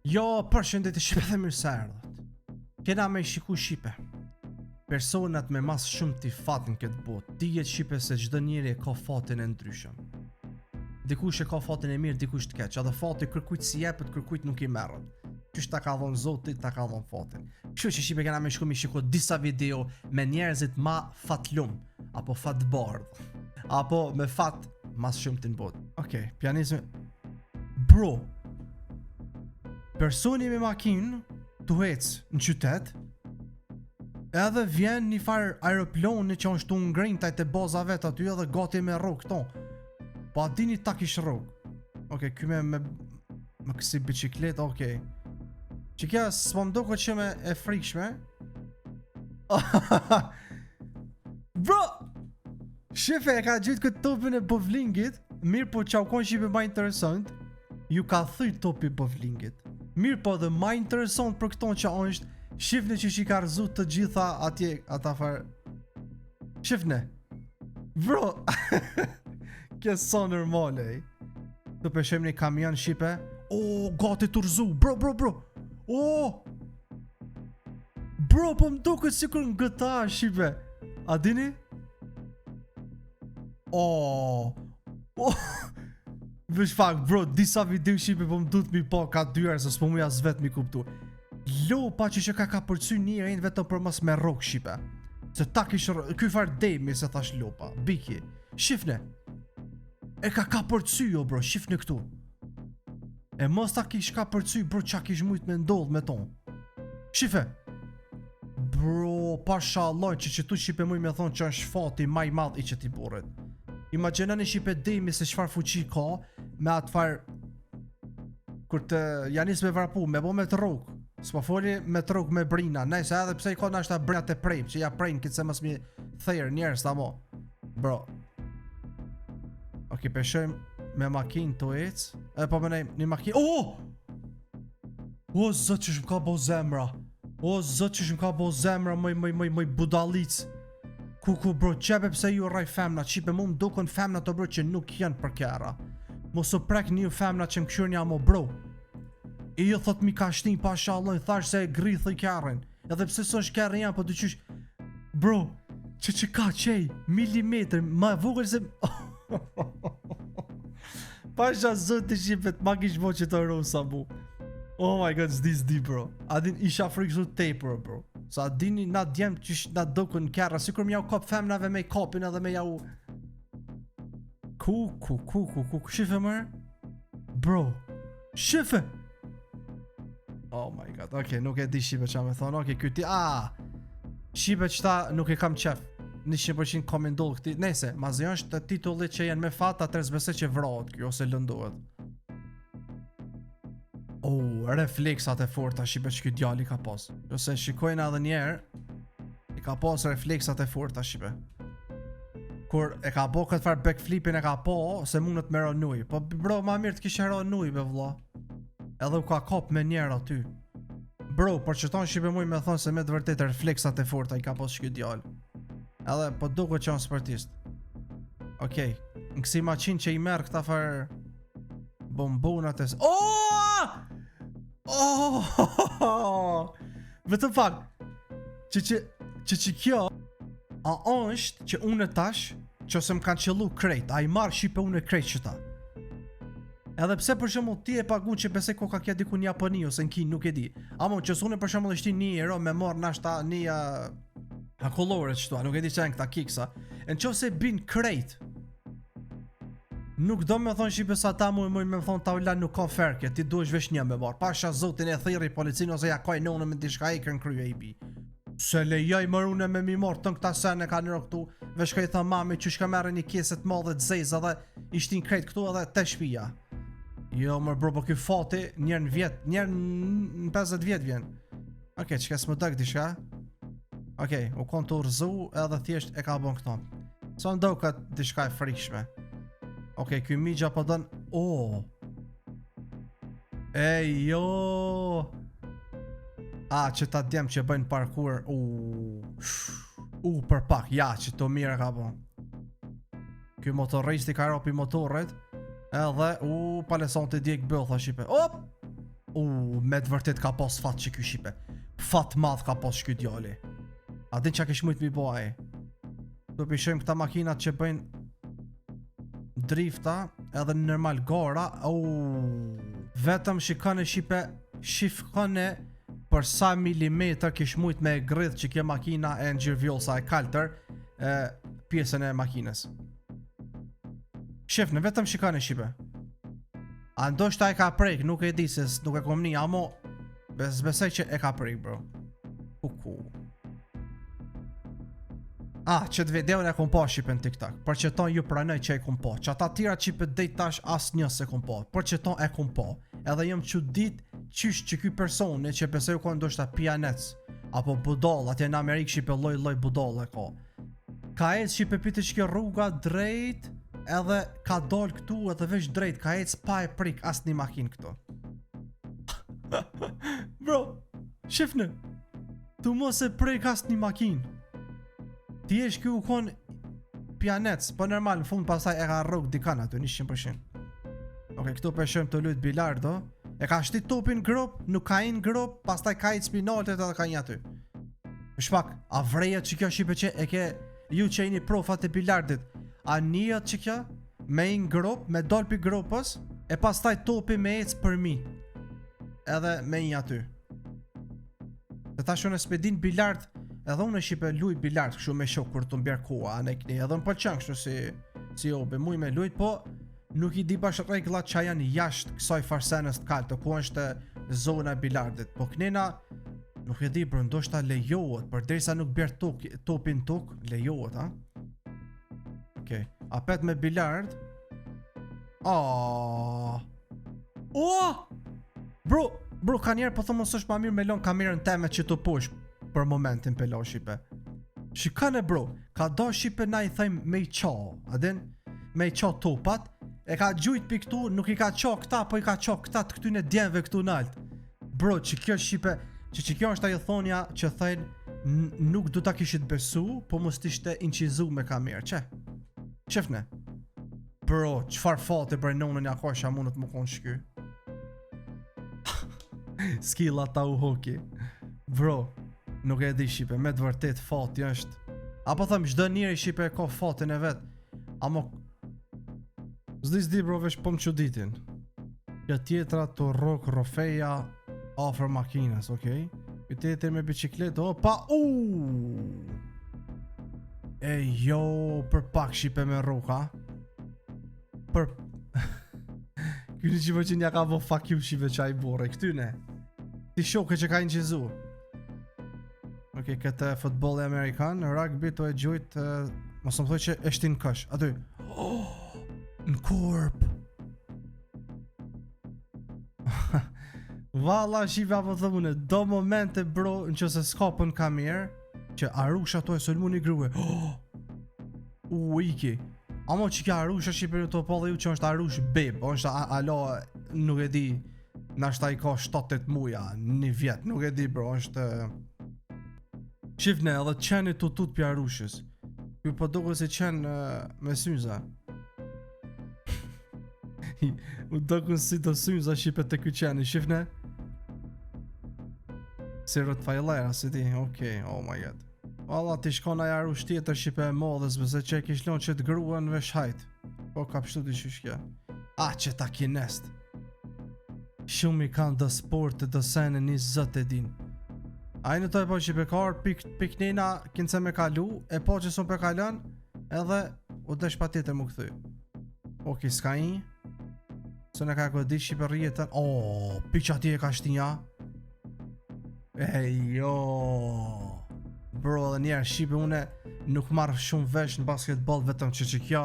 Jo, përshëndetje Shqipe dhe mirë se erdhët. Kena me shiku Shqipe. Personat me mas shumë t'i fatin këtë botë. Dijet Shqipe se çdo njeri e ka fatin e ndryshëm. Dikush e ka fatin e mirë, dikush të keq. Edhe fati kërkujt si jepet, kërkujt nuk i merret. Qysh ta ka dhënë Zoti, ta ka dhënë fatin. Kështu që Shqipe kena me shku mi shiku disa video me njerëzit ma fatlum, apo fatbardh, apo me fat mas shumë t'in botë. Okej, pianizmi. Bro, personi me makinë të ecë në qytet, edhe vjen një farë aeroploni që është unë ngrinjtaj të baza vetë aty edhe gati me rrugë këto. Po a dini ta kish rrugë. Okej, ky me kësi biciklet, okej. Që kja s'po më doko që me e frikshme. Bro! Shefe e ka gjithë këtë topin e bowlingit, mirë po që aukon Shqipe ma interesant, ju ka thyr topi bowlingit. Mirë po dhe ma interesant për këton që është, shifne që shi ka rëzu të gjitha atje, ata farë. Shifne. Bro, kjo so normale, të peshem një kamion Shqipe. O, gati të rëzu, bro. Bro, po më duke sikur në GTA Shqipe. A dini? Vesh fakt, bro, disa video Shqipe po më du të mi po ka dyre se s'po mu jas vet mi kuptu. Lo, pa që ka përcy një rejnë vetëm për mos me rrok Shqipe. Se ta kish ky farë dejmi se thash lopa, biki. Shifne. E ka përcy jo, bro, shifne këtu. E mos ta kish ka përcy, bro, qa kish mujt me ndodh me ton. Shife. Bro, pasha Allah që tu Shqipe muj me thonë që është fati maj madh i qëti burit. Imagjinoni Shqipe dejmi se çfarë fuqi ka me atë farë kur të janis me vrapu, me bo me të rrugë. S'po foli me të rrugë me brina, nëse edhe pse i ka nashta brina të prejmë, që ja prejnë këtë se mos mi thejrë njerës ta mo. Bro. Okej, peshojmë me makinë të ecë. E po mënej një makinë. O, zot që shmë ka bo zemra. O, zot që shmë ka bo zemra, mëj budalic. Ku, bro, qepe pse ju rraj femna, qipe mu më dukon femna të bro që nuk janë për kjera. Mos u prek një femna që më këshur një amo, bro. I jo thot mi ka shtin pasha Allah, thash se e grithë i kjarën. Edhe pse së është kjarën janë, po të qysh. Bro, që ka qej, milimetr, ma vogël se... Pasha zot të Shqipet, ma kish bo që të rosa bu. Oh my god, s'di, bro. Adin isha friksu tepër, bro. Sa dini na djem që na dokun kjarra, sikur m'jau kop femnave me kopin edhe me jau... Ku, shife mërë? Bro, shife! Oh my god, okej, nuk e di Shqipe qa me thonë, okej, kyti, Shqipe qëta nuk e kam qef, 100% komendoll këti, nese, ma zë është të titullit që janë me fata të rezbese që vrot kjo, ose lëndohet. Refleksat e forta Shqipe që kjo djali ka pas, ose shikojnë edhe njerë, i ka pas refleksat e forta Shqipe. Kur e ka po këtë farë backflipin e ka po, se mundet me ronuj, po bro, ma mirë të kishe ronuj, be vla. Edhe u ka kop me njerë aty. Bro, por që tonë Shqipe muj me thonë se me të vërtet refleksat e forta i ka pos shky djallë. Edhe, po duke që janë sportist. Okej, në kësi maqin që i merë këta farë bombonat e... Vetëm fakt, që kjo, a është që unë e tash, që se më kanë qëllu krejt, a i marë Shqipe unë e krejt që ta. Edhe pse për shembull ti e pagun që besoj koka kja diku në Japoni ose në Kinë, nuk e di. Amo që s'unë për shembull është një euro me marr nashta një kollore çto, nuk e di çan këta kiksa. Nëse bin krejt. Nuk do me thonë Shqipe sa ta mu me thonë ta ulan nuk ka ferke, ti duhesh vesh një me marr. Pasha zotin e thirri policinë ose ja kaj nëunë me diçka i kën krye i bi. Se lejoj mërune me mi marr tën këta sene ka nërë këtu. Vesh ka i tha mami që shka merre një kjeset madhe të zezë edhe ishtin krejt këtu edhe te shpia. Jo, mërë bro, po këj fati, njerë në vjet, njerë në 50 vjet vjen. Okej, që ka s'më dëk dishka? Okej, u konë të urzu edhe thjesht e ka bon këto. So ndo këtë dishka e frikshme. Okej, këj migja po dënë, jo. Që ta djem që bëjnë parkour, për pak, ja, që të mire ka bon. Këj motoristi ka ropi motorret. Edhe, paleson të djek bëll, tha Shqipe. Me të vërtet ka pas fat që ky shipe. Fat madh ka pas ky djali. A din çka kish mujt mi bo ai? Do pishojmë këta makinat që bëjnë drifta edhe në normal gara. Vetëm shikone shipe, shifkone për sa milimetër kish mujt me gridh që kjo makina e ngjyrvjollsa e kaltër pjesën e makinës. Shifne, vetëm shikone shipe. A ndoshta e ka prek, nuk e di se nuk e kom ni, amo besoj që e ka prek, bro. Kuku. Që të videon e kom pa shipe në TikTok. Për që ton ju pranoj që e kom pa. Që ata tira që për dejt tash as një se kom pa. Për që ton e kom pa. Edhe jëm çudit qysh që ky personi që besoj ka ndoshta pianec apo budall, atje në Amerikë shipe lloj budall e ka. Ka ecë shipe pite që kjo rruga drejt, edhe ka dal këtu edhe veç drejt, ka ecë pa e prik as një makinë këtu. Bro, shifne, tu mos e prik as një makinë. Ti esh kjo u kon pianec, po normal në fund pasaj e ka rrug dikan aty 100%. Ok, këtu peshëm të lujt bilardo. E ka shtit topin grop, nuk ka in grop, pastaj ka i spinaltet edhe ka një aty. Shpak, a vrejet që kjo shipe që e ke ju që jeni profat e bilardit, a njët që kjo me in grop, me dolpi gropës, e pastaj topi me ecë për mi. Edhe me një aty. Dhe ta shone spedin bilard, edhe unë e shipe luj bilard, kështu me shok kur të mbjerë koha, anë e këni, edhe më pëlqen kështu si obe, muj me lujt, po nuk i di bash reglat që janë jashtë kësaj farsenës të kaltë, ku është zona e bilardit, po kënina, nuk e di, bro, ndoshta lejohet, për derisa nuk bjerë topin tok, lejohet, ha? Okej, apet me bilard. Bro, ka njerë po thëmë mos është ma mirë me lonë kamerën teme që të posh për momentin pe lo shipe. Shikane bro, ka do shipe na i thejmë me i qa, adin? Me i qa topat, e ka gjujt për këtu, nuk i ka qa këta, po i ka qa këta të këtyne djenve këtu nalt. Bro, që kjo shipe, që kjo është ajo thonja që thejnë nuk du ta kishit besu, po mos t'ishte incizu me kamerë, që? Qefne? Bro, qfar fate për nonën ja kosha mundet më konë shky? Skilla ta u hoki. Bro, nuk e di shipe, me të vërtet fati është. Apo thëmë, çdo njeri shipe ka fatin e vet. Amo zdi bro, veç po më quditin. Kjo tjetra të rok rofeja afër makinës, okej? Kjo tjetër me bicikletë, opa, E jo, për pak shipe me roka. Për Kyni që më që nja ka vo fuck you shive që a i bore, këtyne. Ti shoke që ka incizu. Ok, këtë futbolli amerikan, rugby të e gjujt, mos më thoj që eshti në kësh, aty. Në korp. Valla shive apo thëmune, do momente bro, në që se skapën kamerë, që Arusha to e sëllmu një grue. Iki. Amo që kja Arusha shqipër të po dhe ju që është Arush bib, është alo, nuk e di, nashta i ka 7-8 muja, një vjet, nuk e di bro, është... Shifne, edhe qeni të tut për Arushës. Kjo po duke si qenë me synza. U duke si të synza shqipe të kjo qeni, shifne? Si Rottweilera, si ti, okej, oh my god. Valla ti shkon aja Arush tjetër shqipe e modhës, bëse që e kish lonë që të gruan vesh hajt. Po ka pështu t'i shushkja. Që ta kinest. Shumë i kanë dë sport dë sene një zët e din. A i në toj po që pekar piknina kince me kalu, e po që sun pe kalan, edhe u desh pa tjetër më këthy. Ok, s'ka i, së në ka këdi shqipe rjetën, pik që ati e ka shtinja. Jo. Bro, edhe njerë shqipe une nuk marrë shumë vesh në basketball, vetëm që kjo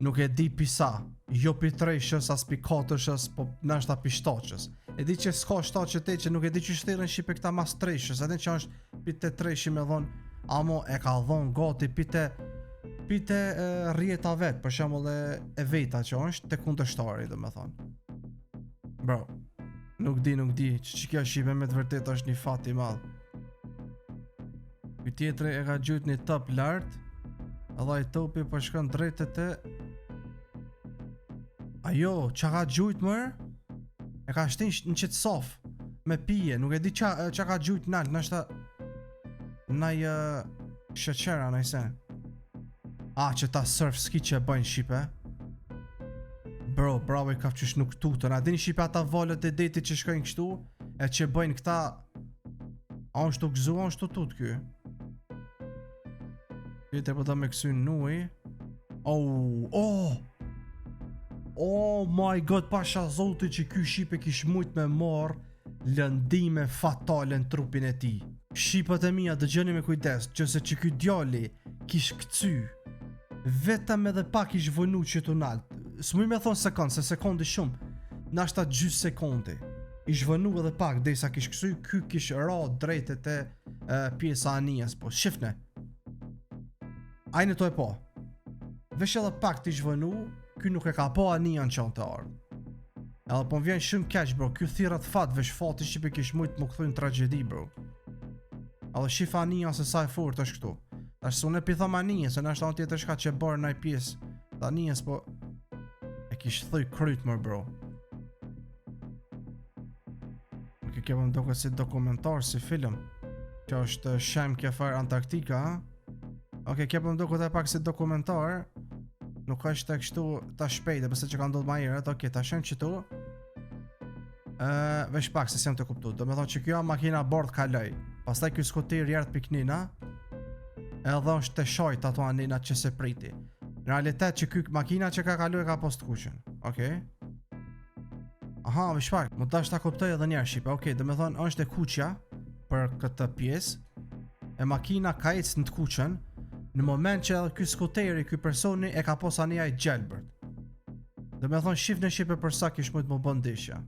nuk e di pisa, jo pi treshës, as pi katërshës, po nashta pi shtoqës. E di që s'ka shtoqë te që nuk e di që shtirën shqipe këta mas treshës, edhe që është pite treshi me dhonë, amo e ka dhonë gati pite rjeta vetë, për shembull e veta që është te kundërshtari, dhe me thonë. Bro, nuk di, që kjo shqipe me të vërtet është një fat i madh. Ky tjetri e ka gjujt një top lartë, edhe i topi po shkon drejt e te... Ajo, qa ka gjujt mërë? E ka shtin në qëtë sof me pije, nuk e di qa ka gjujt nalt, nashta naj sheqera najse. Që ta surf ski që e bëjnë Shqipe. Bro, bravo i ka fqysh nuk tutën. A dini Shqipe ata valët e detit që shkojnë kështu, e që bëjnë këta. A unë shtu gëzu, a unë shtu tut kjo. Vjetë e po da me kësy nuj. Oh my god, pasha zoti që ky Shqipe kish mujt me marr lëndime fatale në trupin e ti. Shqipët e mija dëgjoni me kujdes, qëse që ky djali kish këcy, vetëm edhe pak ish vënu që të nalt. S'muj me thonë sekund, se sekundi shumë, nashta gjys sekundi. Ish vënu edhe pak, dhe sa kish kësy, ky kish ra drejtet e pjesa anijas, po, shifne. Ajnë to e po. Vesh edhe pak t'ish vënu, ky nuk e ka po anijan qanë të ardhë. Edhe po m'vjen shumë keq, bro, ky thirat fat, vesh fati Shqipe kish mujt më këthujnë tragedi, bro. Edhe shif anijan se sa e fort është këtu. Tash se unë e pitham anijen, se nashta unë tjetër shka që bërë naj pjesë të anijes, po e kish thëj kryt më, bro. Nuk e kepëm doke si dokumentar, si film. Kjo është shem kje farë Antarktika, ha? Ok, kepëm doke të pak si dokumentar. Nuk është të kështu ta shpejte, pëse që ka ndodhë ma herët. Ok, ta shem qëtu. Vesh pak, se sem të kuptu. Do me thonë që kjo makina bord kaloj. Pastaj kjo skotir jertë piknina. Edhe është të shojt ato anina që se priti. Në realitet që kjo makina që ka kaloj ka post kuqen. Ok. Aha, vesh pak, më tash ta kuptoj edhe njerë Shqipe. Ok, do me thonë është e kuqja për këtë pjesë. E makina ka ecë në të kuqen. Në moment që edhe ky skuteri, ky personi e ka pos anija i gjelbërt. Dhe me thonë shif në Shqipe përsa kish mujt më bëndishja.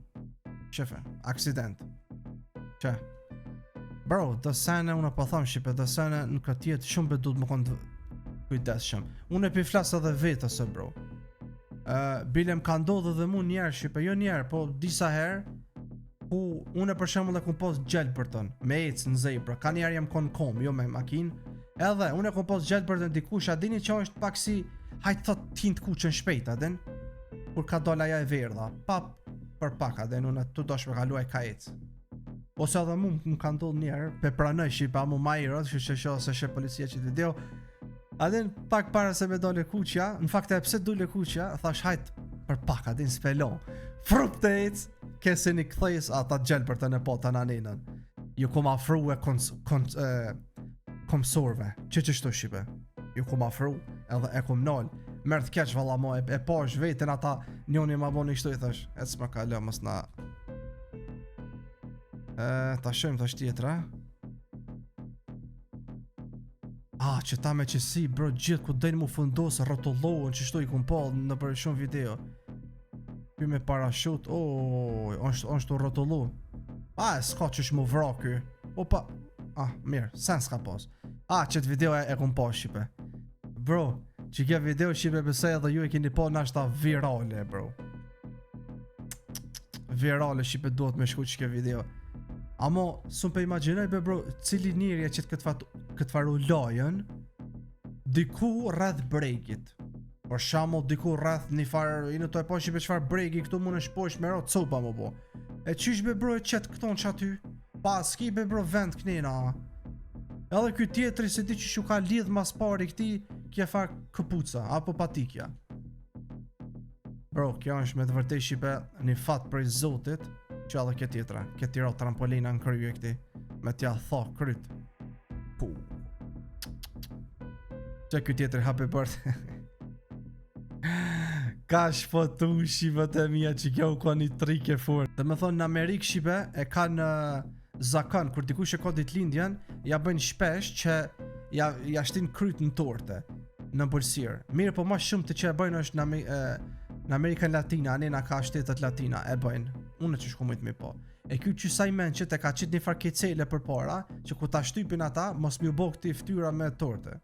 Shefe, aksident. Që? Bro, dhe sene unë po thom Shqipe, dhe sene në këtë jetë shumë be du të më konë kujdeshëm. Unë e pi flasë edhe vetës e bro. Bile më ka ndodhë dhe mu njerë Shqipe, jo njerë, po disa herë, ku unë e për shemull e kom pos gjelbërtën, me ecë në zebra, ka njerë jem konë kom, jo me makinë. Edhe, unë e kom pos gjelbër të ndikush, a dini që është pak si hajtë thot t'hin t'kuqen shpejt, a din? Kur ka dola ja e verdha, pap për pak, a din, unë të dosh me kaluaj ka ecë. Ose edhe mu më ka ndodhë njerë, pe pranoj Shqipa mu majrët, që se shë policia që video. A din, pak para se me dole kuqja, në fakt e pse dole kuqja, thash hajtë për pak, a din, spelon. Frup të ecë, kese një këthejs ata gjelbër të në pota në aninën. Ju kom afru e komsorve, që shto Shqipe. Ju kom afru, edhe e kom nol. Mërë të keq valla mo, e pash vetën ata njoni ma boni kështu i thash. E s'ma ka lë, mës na... Ta shëjmë thash tjetra. Që ta me qësi, bro, gjithë ku dejnë mu fundosë, rotullohen, që shtu i kom pa në për shumë video. Ky me parashut, është u rotullu. E s'ka që shmu vra ky. Opa, mirë, sen s'ka pas. Qëtë video e kom pa Shqipe. Bro, që kja video Shqipe pëse edhe ju e keni pa nashta virale, bro. Virale Shqipe duhet me shku që kja video. Amo, sun pe imaginoj be bro, cili njëri e qëtë këtë faru lajën, diku rreth breakit. Por shamo diku rreth një farë, i në to e po Shqipe qëfar breaki, këtu mund është posh me ro copa më po. E qysh be bro e qëtë këton që aty? Pas ki be bro vend kënina. Edhe ky tjetri se ti që shu ka lidh mas pari këti, kje farë këpuca, apo patikja. Bro, kjo është me të vërtej Shqipe një fat prej Zotit, që edhe kjo tjetra, kjo tira trampolina në kryu e këti, me tja tha kryt. Pu. Që kjo tjetri happy birthday. Ka shpotu Shqipët e mija që kjo ka një trike fort. Dhe me thonë në Amerikë Shqipe e ka në zakon, kur dikush e ka ditëlindjen, ja bëjnë shpesh që ja shtin kryt në torte, në bërsirë. Mirë, po ma shumë të që e bëjnë është në Amerikën Latina, anena ka shtetet Latina, e bëjnë. Unë që shku mëjtë mi po. E kjo që sa i men që te ka qitë një farkecele për para, që ku ta shtypin ata, mos mi u bo këti ftyra me torte.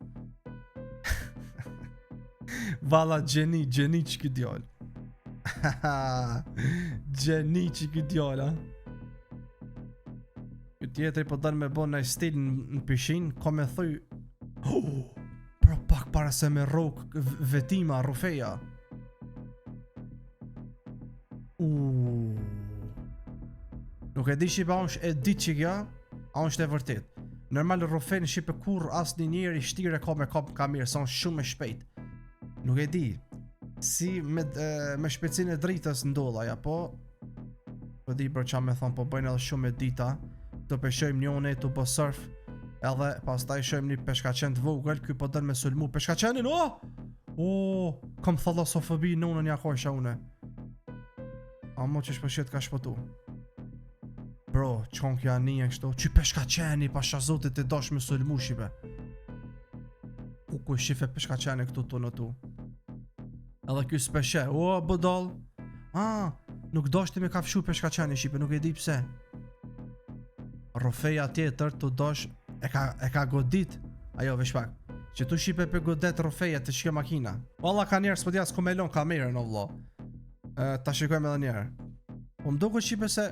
Vala gjeni që ki djallë. Gjeni që ki djallë, ha? Kjo tjetëri po dënë me bo në stil në pishin, ka me thuj... Pro pak para se me rok vetima, rufeja. Nuk e di shipe a është e ditë që kja, a është e vërtet. Normal rrofe në shipe kur asë një njeri shtire ka me kap ka mirë, sa është shumë e shpejt. Nuk e di, si me shpejtësinë e dritës ndodha, ja po di bro qa me thonë, po bëjnë edhe shumë e dita, të peshojmë njone të po surf, edhe pastaj shojmë një peshkaqen të vogël, ky po dën me sulmu peshkaqenin, kam thalassofobi nonën ja kosha une. Amo që shpëshjet ka shpëtu. Bro, qon kja një kështu, që peshkaqeni pasha zotit e dosh me sulmu shipe. Ku shife peshkaqeni këtu të në tu. Edhe ky s'peshe, budal. Nuk doshti me ka fshu peshkaqeni shipe, nuk e di pse. Rrofeja tjetër të dosh e ka godit. Ajo vesh pak. Që tu shipe pe godet rrofeja të shke makina. Valla ka njerë s'po t'ja s'ko me lon kamerën o vlo. Ta shikojmë edhe njerë. Po mdoko shipe se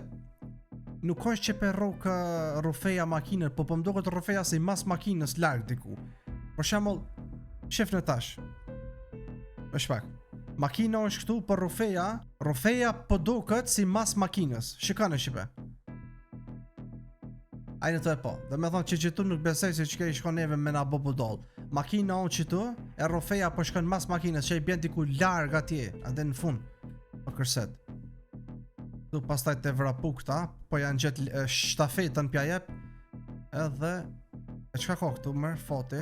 nuk është që pe rrofeja makinën, po mdoko të rrofeja se i mas makinës larg diku. Për shembull, shef në tash. Vesh pak. Makina është këtu, për rrofeja po duket si mas makinës. Shikon e shipe. Ajnë të e po. Dhe me thonë që tu nuk besej se që ke i shkon neve me na bo budol. Makina unë që tu, e rrofeja po shkon mas makinës, që i bjen diku larg atje, adhe në fund. Po kërset. Tu pastaj të vrapu këta, po janë gjetë shtafetën pja jep. Edhe, e qka ka këtu mërë, foti.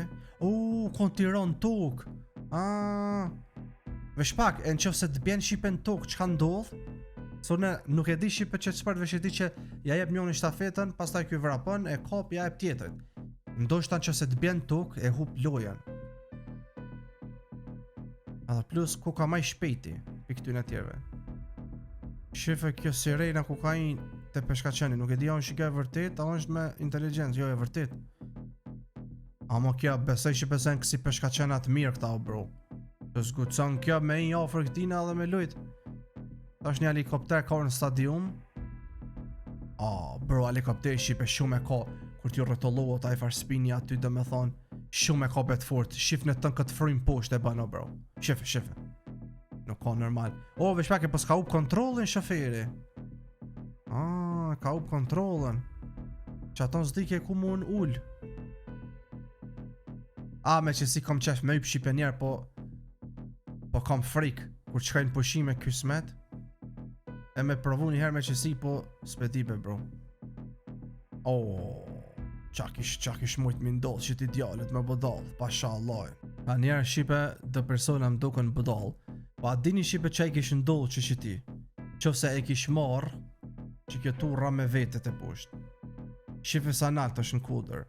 Kontiron tuk. Vesh pak, e në qëfë se të bjen shipe në tokë, që ka ndodhë? So ne nuk e di shipe që të spart vesh e di që ja jep njoni shtafetën, pastaj kjo vrapën, e kop, ja jep tjetërit. Ndoshta në qëfë se të bjen në tokë, e hup lojen. Edhe plus, ku ka maj shpejti, për këtyn e tjerve. Shife kjo sirena ku ka i të peshkaqeni, nuk e di a unë shika e vërtet, a është me inteligencë, jo e vërtet. Amo kja besoj shipe se në kësi peshkaqenat mirë këta o bro. Të zgucon kjo me i ofër këtina dhe me lujt. Ta është një helikopter ka në stadium. Bro, helikopter shipe shumë e ka. Kur t'ju rëtollohet a i farspini aty dhe me thonë shumë e ka bet fort. Shif në tënë këtë frim poshtë e bano bro. Shife. Nuk ka normal. Vesh pak e pos ka up kontrolin shoferi. Ka up kontrolin. Që aton s'dike ku mu në ull. Me që si kom qef me yp shipe njerë, po kam frik kur qkajnë pushime kysmet. E me provu një herë me qësi, po s'petipe bro. Qa kish mujt mi ndodh që ti djallit me budal, pasha Allah. A njerë shipe dhe persona më duken budal, pa a dini shipe që i kish ndodh që ti. Qofse e kish marr që kjo turra me vetet e pusht. Shipe sa nalt është në kuder.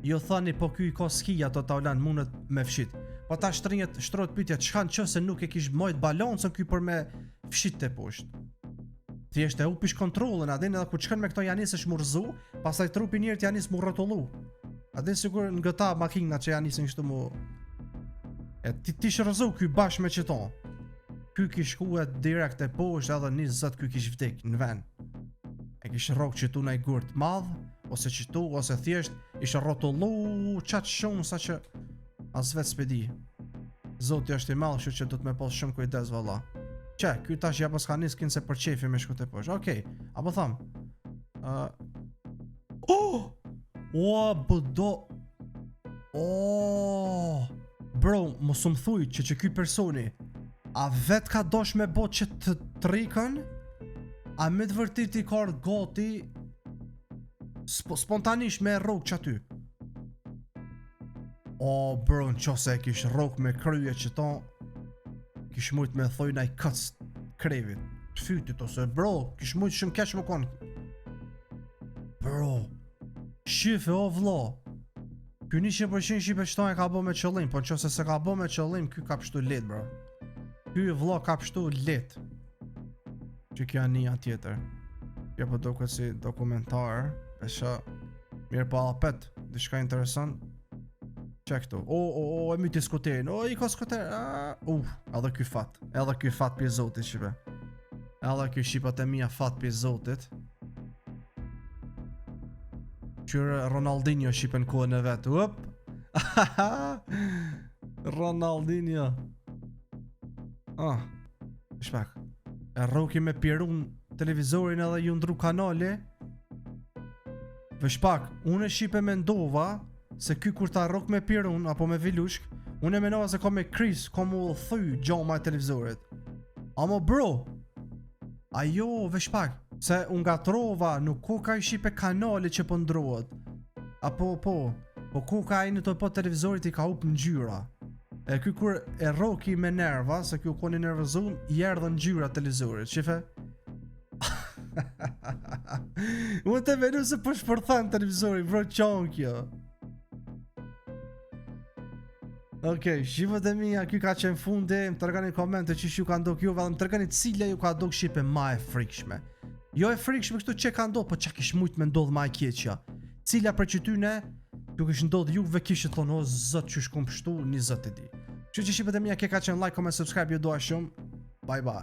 Jo thani po ky i ka skija to taulan mundet me fshit. Po ta shtrot pyetja çka nëse nuk e kish mojt balancën ky për me fshit te poshtë. Thjesht e upish kontrollin, adin edhe kur çkan me këto janis është murzu, pastaj trupi njërt janis mu rrotullu. Adin sigur në gëta makina që janisin kështu mu. Ti shërzu ky bash me qëto. Ky kish shkuet direkt e poshtë edhe 20 ky kish vdek në vend. E kish rrok që tu naj gurt madh, ose qëtu, ose thjesht ishte rrotullu qatë shumë sa që as vet s'pedi. Zoti është i madh, kështu që do të me pas shumë kujdes valla. Ky tash ja pas ka nis kinse për qefi me shku te poshtë. Okej, apo tham. Bro, mos më thuj që ky personi a vet ka dosh me bot që të trikën? A me të vërtit i ka ardhur gati spontanisht me rrok që aty? Bro, në qose e kish rrok me kryje që ta kish mujt me thoj naj këtës krevit të fytit ose bro, kish mujt shumë keq më konë. Bro, shife o vlo, ky 100% shipe qëta e ka bo me qëllim, po në qose se ka bo me qëllim, ky ka pështu let bro. Ky vlo ka pështu let. Që kja një tjetër. Kjo po do këtë si dokumentar, e shë mirë pa apet, dishka interesant. Qe këtu, e myti skuterin, i ka skuterin, edhe ky fat pje zotit shipe. Edhe ky shipat e mija fat pje zotit. Qyre Ronaldinho shipe në kohën e vetë, Ronaldinho. Shpak, e rroki me pirun televizorin edhe ju ndru kanale, Vesh pak, unë e shipe mendova se ky kur ta rrok me pirun apo me vilushk, unë e mendova se ka me kris, ka mu thy gjoma e televizorit. Amo bro, ajo vesh pak, se unë gatrova, nuk ka i shipe kanali që po ndrohet. Apo po ka i në të po televizorit i ka up në gjyra. E ky kur e roki me nerva, se ky u koni nervëzum, i erdhën gjyra televizorit, shife? Unë të menu se po shpërthan televizori, bro, qonë kjo. Okej, shifët e mija, kjo ka qenë fundi, më tërgani komente që ju ka ndok juve, dhe më tërgani cilja ju ka ndok shipe ma e frikshme. Jo e frikshme kështu që ka ndok, po që kish mujt me ndodh ma e keqja. Cilja për që tyne, ju kish ndodh juve kishë thonë, o zët që shkum pështu, një zët e di. Që shifët e mija, kjo ka qenë like, comment, subscribe, ju doa shumë. Bye bye.